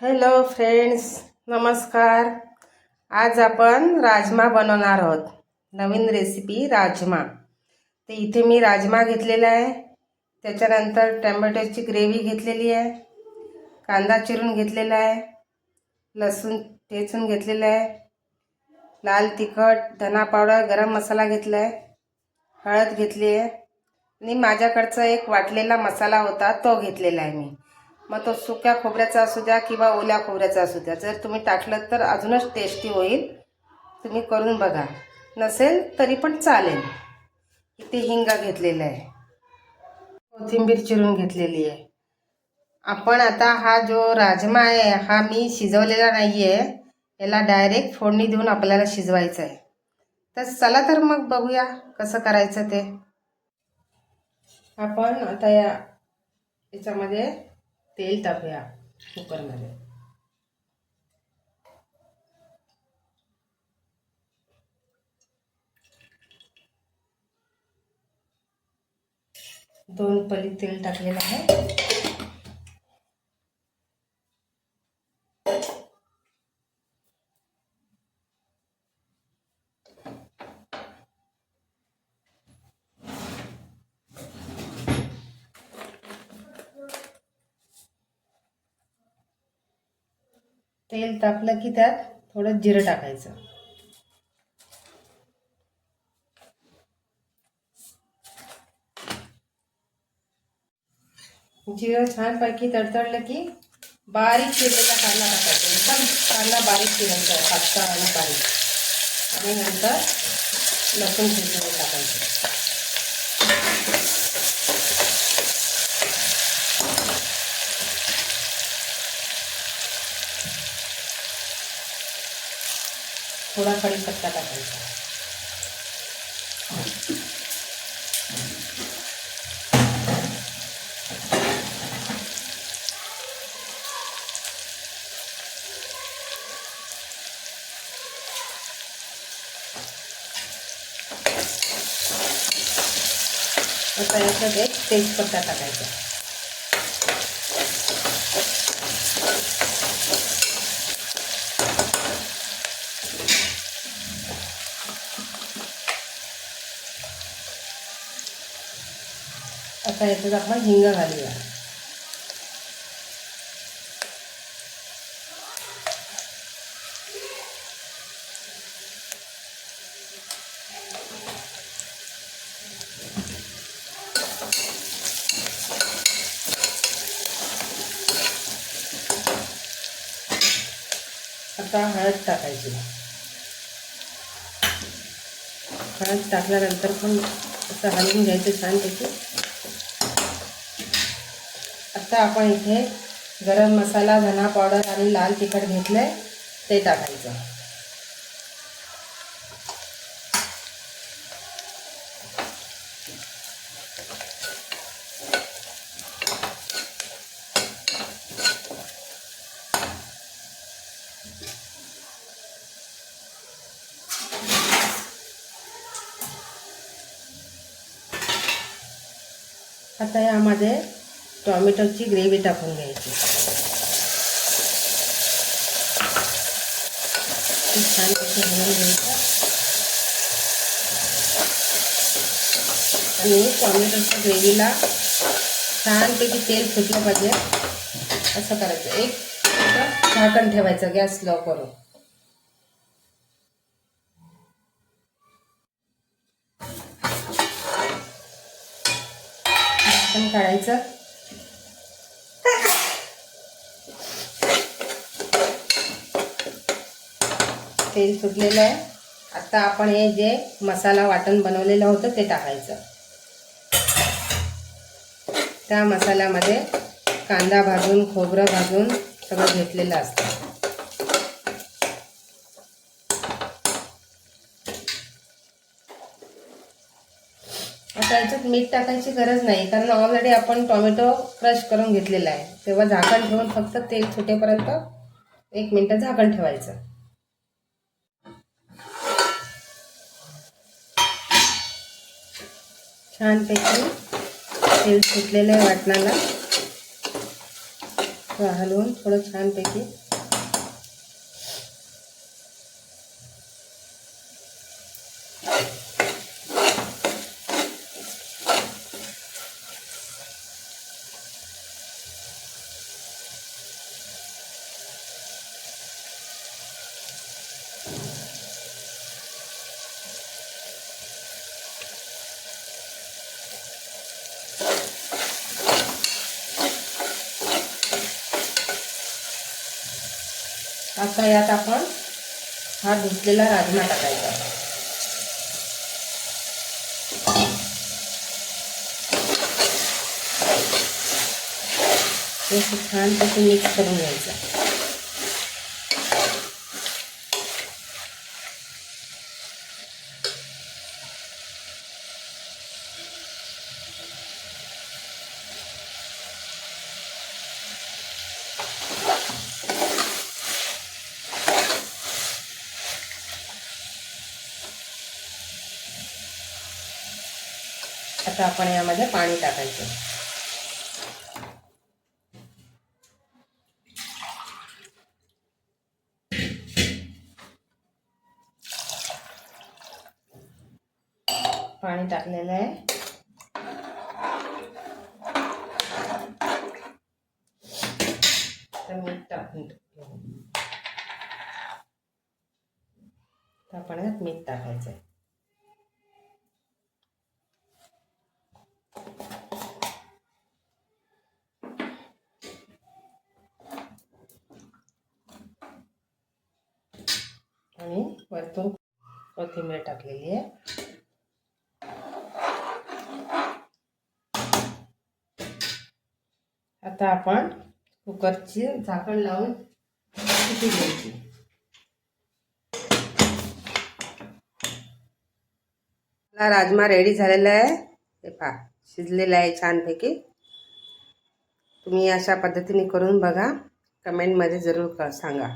Hello friends, नमस्कार. आज आपण राजमा बनवणार आहोत. नवीन रेसिपी राजमा. तर इथे मी राजमा घेतलेला आहे, त्याच्यानंतर टोमॅटोची ग्रेव्ही घेतलेली आहे, कांदा चिरून घेतलेला आहे, लसूण ठेचून घेतलेला आहे, लाल तिखट, धना पावडर, गरम मसाला घेतला आहे, हळद घेतली आहे आणि माझ्याकडचा एक वाटलेला मसाला होता तो घेतलेला आहे मी. मग तो सुक्या खोबऱ्याचा असू द्या किंवा ओल्या खोबऱ्याचा असू द्या, जर तुम्ही टाकलं तर अजूनच टेस्टी होईल. तुम्ही करून बघा, नसेल तरी पण चालेल. इथे हिंग घेतलेला आहे, कोथिंबीर चिरून घेतलेली आहे. आपण आता हा जो राजमा आहे हा मी शिजवलेला नाही आहे, याला डायरेक्ट फोडणी देऊन आपल्याला शिजवायचं आहे. तर चला तर मग बघूया कसं करायचं ते. आपण आता याच्यामध्ये तेल टाकूया कुकरमध्ये. दोन पळी तेल टाकलेलं आहे. तेल तापलं की त्यात थोडं जिरं टाकायचं. जिरं छानपैकी तडतडलं की बारीक चिरलेला कांदा टाकायचा. एकदम कांदा बारीक चिरायचा, पातळ आणि बारीक. आणि नंतर लसूण ठेचून टाकायचं. थोडा कढीपत्ता टाकायचा. आता याच्यात एक तेजपत्ता टाकायचा. आता याच्यात आपण हिंग घालूया. आता हळद टाकायची. हळद टाकल्यानंतर पण असं हलवून घ्यायचं छानपैकी. आता आपण इथे गरम मसाला, धना पावडर आणि लाल तिखट घेतलंय ते टाकायचं. आता यामध्ये टोमॅटोची ग्रेव्ही टाकून घ्यायची. छानपैकी हलवून घ्यायचं आणि टोमॅटोच्या ग्रेव्हीला छानपैकी तेल सुटलं पाहिजे असं करायचं. एक झाकण ठेवायचं, गॅस स्लो करून. झाकण काढायचं. तेल सुटलेलं आहे. आता आपण हे जे मसाला वाटण बनवलेलं होतं ते टाकायचं. त्या मसाल्यामध्ये कांदा भाजून, खोबरं भाजून सगळं घेतलेलं असतं. आता याच्यात मीठ टाकायची गरज नाही, कारण ऑलरेडी आपण टोमॅटो क्रश करून घेतलेला आहे. तेव्हा झाकण ठेवून फक्त तेल सुटेपर्यंत 1 मिनिट झाकण ठेवायचं. छानपैकी तेल सुटलेलं आहे वाटणाला. हलवून थोडं छानपैकी आता यात आपण हा धुतलेला राजमा टाकायचा. हे छानपैकी मिक्स करून घ्यायचं. आता आपण यामध्ये पाणी टाकायचं. पाणी टाकलेलं आहे. तर मीठ टाकून आपण यात मीठ टाकायचं आहे. आणि वरतून कोथिंबीर टाकलेली आहे. आता आपण कुकरची झाकण लावून शिटी द्यायची. राजमा रेडी झालेला आहे. हे पहा शिजलेला आहे छानपैकी. तुम्ही अशा पद्धतीने करून बघा. कमेंटमध्ये जरूर सांगा.